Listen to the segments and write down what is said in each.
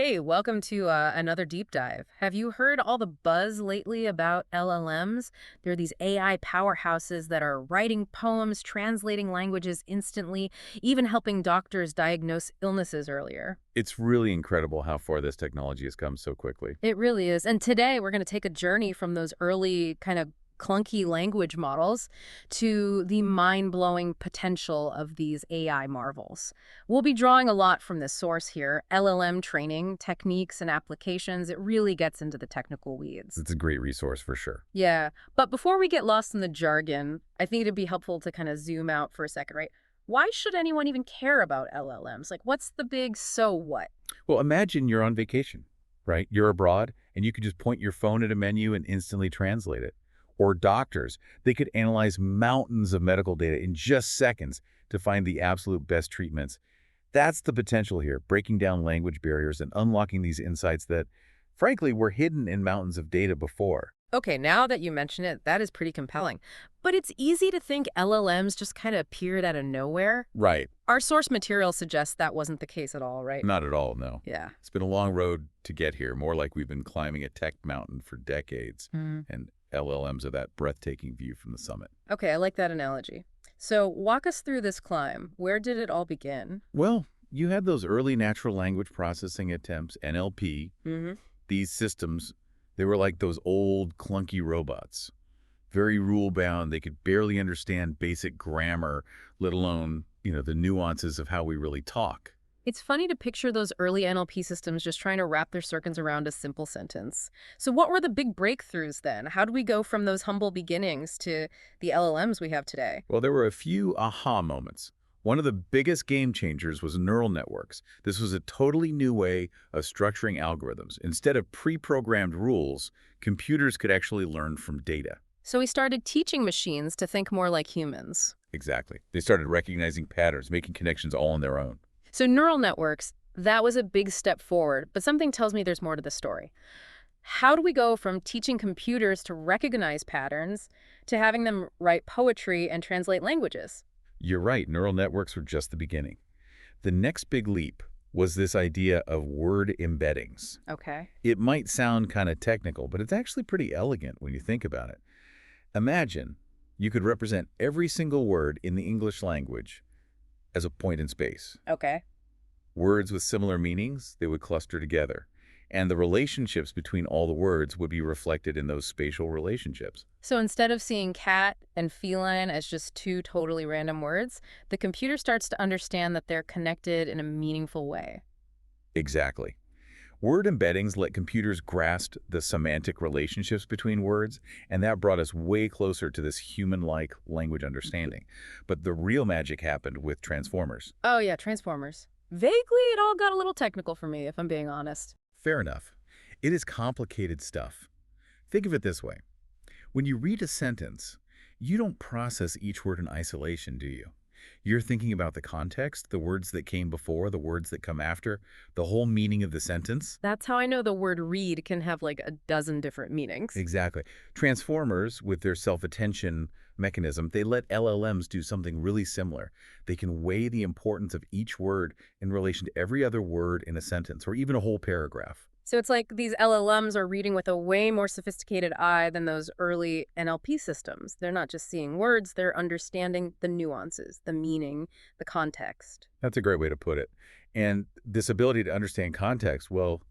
Hey, welcome to another deep dive. Have you heard all the buzz lately about LLMs? There are these AI powerhouses that are writing poems, translating languages instantly, even helping doctors diagnose illnesses earlier. It's really incredible how far this technology has come so quickly. It really is. And today we're going to take a journey from those early kind of clunky language models to the mind-blowing potential of these AI marvels. We'll be drawing a lot from this source here, LLM training, techniques, and applications. It really gets into the technical weeds. It's a great resource for sure. Yeah, but before we get lost in the jargon, I think it'd be helpful to kind of zoom out for a second, right? Why should anyone even care about LLMs? Like, what's the big so what? Well, imagine you're on vacation, right? You're abroad, and you could just point your phone at a menu and instantly translate it. Or doctors, they could analyze mountains of medical data in just seconds to find the absolute best treatments. That's the potential here, breaking down language barriers and unlocking these insights that, frankly, were hidden in mountains of data before. Okay, now that you mention it, that is pretty compelling. But it's easy to think LLMs just kind of appeared out of nowhere. Right. Our source material suggests that wasn't the case at all, right? Not at all, no. Yeah. It's been a long road to get here, more like we've been climbing a tech mountain for decades. And LLMs are that breathtaking view from the summit. Okay, I like that analogy. So walk us through this climb. Where did it all begin? Well, you had those early natural language processing attempts, NLP. These systems, they were like those old clunky robots. Very rule-bound. They could barely understand basic grammar, let alone, the nuances of how we really talk. It's funny to picture those early NLP systems just trying to wrap their circuits around a simple sentence. So what were the big breakthroughs then? How do we go from those humble beginnings to the LLMs we have today? Well, there were a few aha moments. One of the biggest game changers was neural networks. This was a totally new way of structuring algorithms. Instead of pre-programmed rules, computers could actually learn from data. So we started teaching machines to think more like humans. Exactly. They started recognizing patterns, making connections all on their own. So neural networks, that was a big step forward, but something tells me there's more to the story. How do we go from teaching computers to recognize patterns to having them write poetry and translate languages? You're right, neural networks were just the beginning. The next big leap was this idea of word embeddings. Okay. It might sound kind of technical, but it's actually pretty elegant when you think about it. Imagine you could represent every single word in the English language as a point in space. Okay. Words with similar meanings, they would cluster together. And the relationships between all the words would be reflected in those spatial relationships. So instead of seeing cat and feline as just two totally random words, the computer starts to understand that they're connected in a meaningful way. Exactly. Word embeddings let computers grasp the semantic relationships between words, and that brought us way closer to this human-like language understanding. But the real magic happened with transformers. Oh yeah, Transformers. Vaguely, it all got a little technical for me, if I'm being honest. Fair enough. It is complicated stuff. Think of it this way. When you read a sentence, you don't process each word in isolation, do you? You're thinking about the context, the words that came before, the words that come after, the whole meaning of the sentence. That's how I know the word read can have like a dozen different meanings. Exactly. Transformers, with their self-attention mechanism, they let LLMs do something really similar. They can weigh the importance of each word in relation to every other word in a sentence, or even a whole paragraph. So it's like these LLMs are reading with a way more sophisticated eye than those early NLP systems. They're not just seeing words, they're understanding the nuances, the meaning, the context. That's a great way to put it. And this ability to understand context, well,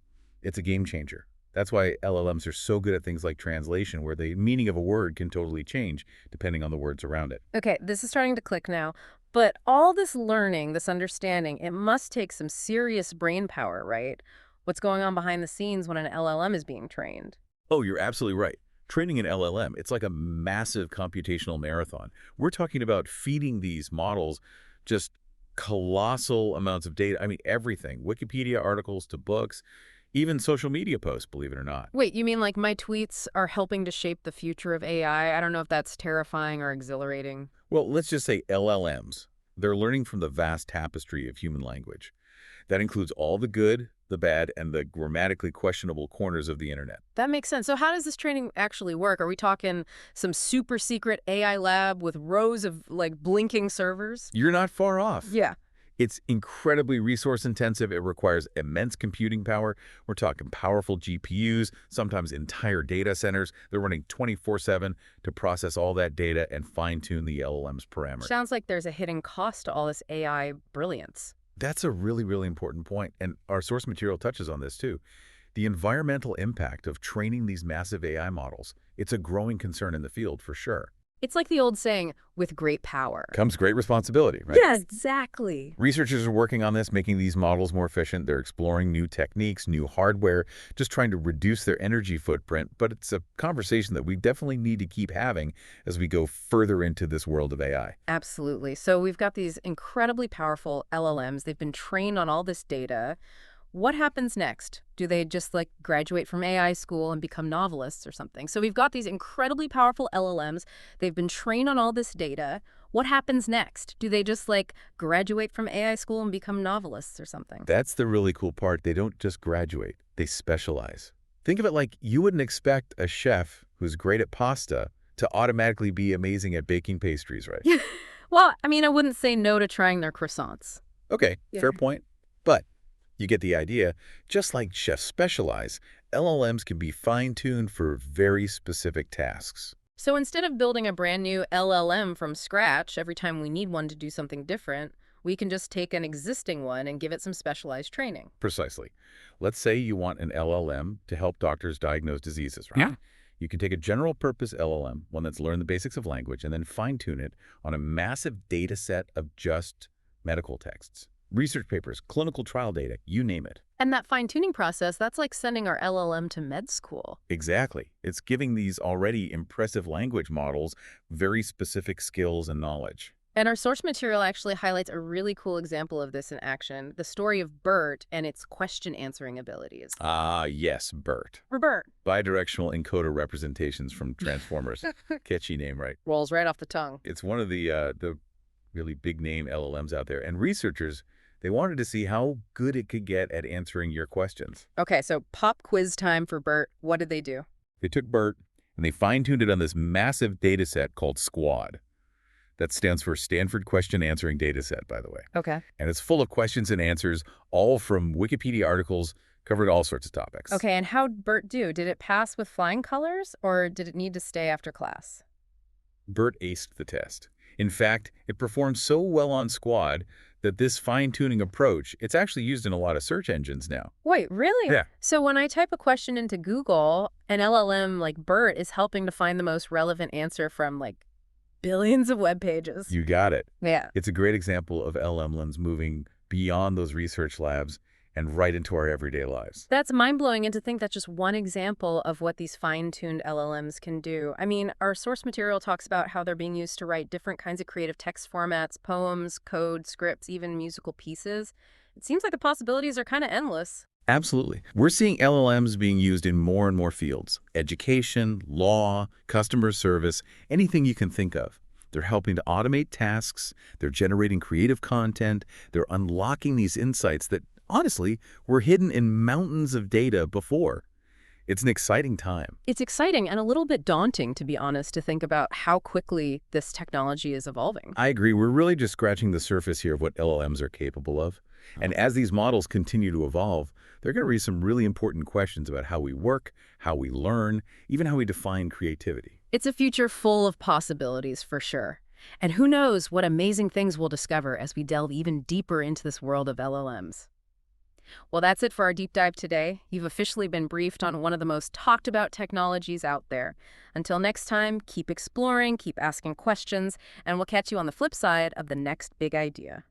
it's a game changer. That's why LLMs are so good at things like translation, where the meaning of a word can totally change depending on the words around it. Okay, this is starting to click now. But all this learning, this understanding, it must take some serious brain power, right? What's going on behind the scenes when an LLM is being trained? Oh, you're absolutely right. Training an LLM, it's like a massive computational marathon. We're talking about feeding these models just colossal amounts of data. I mean, everything. Wikipedia articles to books, even social media posts, believe it or not. Wait, you mean like my tweets are helping to shape the future of AI? I don't know if that's terrifying or exhilarating. Well, let's just say LLMs. They're learning from the vast tapestry of human language. That includes all the good, the bad, and the grammatically questionable corners of the internet. That makes sense. So how does this training actually work? Are we talking some super secret AI lab with rows of like blinking servers? You're not far off. Yeah. It's incredibly resource intensive. It requires immense computing power. We're talking powerful GPUs, sometimes entire data centers. They're running 24/7 to process all that data and fine-tune the LLM's parameters. Sounds like there's a hidden cost to all this AI brilliance. That's a really, really important point, and our source material touches on this too. The environmental impact of training these massive AI models, it's a growing concern in the field for sure. It's like the old saying, with great power. Comes great responsibility, right? Yes, exactly. Researchers are working on this, making these models more efficient. They're exploring new techniques, new hardware, just trying to reduce their energy footprint. But it's a conversation that we definitely need to keep having as we go further into this world of AI. Absolutely. So we've got these incredibly powerful LLMs. They've been trained on all this data. What happens next? Do they just like graduate from AI school and become novelists or something? So we've got these incredibly powerful LLMs. They've been trained on all this data. What happens next? Do they just like graduate from AI school and become novelists or something? That's the really cool part. They don't just graduate, they specialize. Think of it like you wouldn't expect a chef who's great at pasta to automatically be amazing at baking pastries, right? Well, I mean, I wouldn't say no to trying their croissants. Okay, Yeah. fair point. But you get the idea. Just like chefs specialize, LLMs can be fine-tuned for very specific tasks. So instead of building a brand new LLM from scratch every time we need one to do something different, we can just take an existing one and give it some specialized training. Precisely. Let's say you want an LLM to help doctors diagnose diseases, right? Yeah. You can take a general-purpose LLM, one that's learned the basics of language, and then fine-tune it on a massive data set of just medical texts. Research papers, clinical trial data, you name it. And that fine-tuning process, that's like sending our LLM to med school. Exactly. It's giving these already impressive language models very specific skills and knowledge. And our source material actually highlights a really cool example of this in action, the story of Bert and its question-answering abilities. Ah, yes, BERT. Bert. Bidirectional encoder representations from Transformers. Catchy name, right? Rolls right off the tongue. It's one of the really big-name LLMs out there. And researchers, they wanted to see how good it could get at answering your questions. Okay, so pop quiz time for Bert. What did they do? They took BERT and they fine-tuned it on this massive data set called SQUAD. That stands for Stanford Question Answering Dataset, by the way. Okay. And it's full of questions and answers, all from Wikipedia articles covering all sorts of topics. Okay, and how'd Bert do? Did it pass with flying colors, or did it need to stay after class? BERT aced the test. In fact, it performed so well on SQUAD that this fine-tuning approach, it's actually used in a lot of search engines now. Wait, really? Yeah. So when I type a question into Google, an LLM like Bert is helping to find the most relevant answer from like billions of web pages. You got it. Yeah. It's a great example of LLMs moving beyond those research labs and right into our everyday lives. That's mind-blowing, and to think that's just one example of what these fine-tuned LLMs can do. I mean, our source material talks about how they're being used to write different kinds of creative text formats, poems, code, scripts, even musical pieces. It seems like the possibilities are kind of endless. Absolutely. We're seeing LLMs being used in more and more fields. Education, law, customer service, anything you can think of. They're helping to automate tasks, they're generating creative content, they're unlocking these insights that, honestly, were hidden in mountains of data before. It's an exciting time. It's exciting and a little bit daunting, to be honest, to think about how quickly this technology is evolving. I agree. We're really just scratching the surface here of what LLMs are capable of. And as these models continue to evolve, they're going to raise some really important questions about how we work, how we learn, even how we define creativity. It's a future full of possibilities, for sure. And who knows what amazing things we'll discover as we delve even deeper into this world of LLMs. Well, that's it for our deep dive today. You've officially been briefed on one of the most talked about technologies out there. Until next time, keep exploring, keep asking questions, and we'll catch you on the flip side of the next big idea.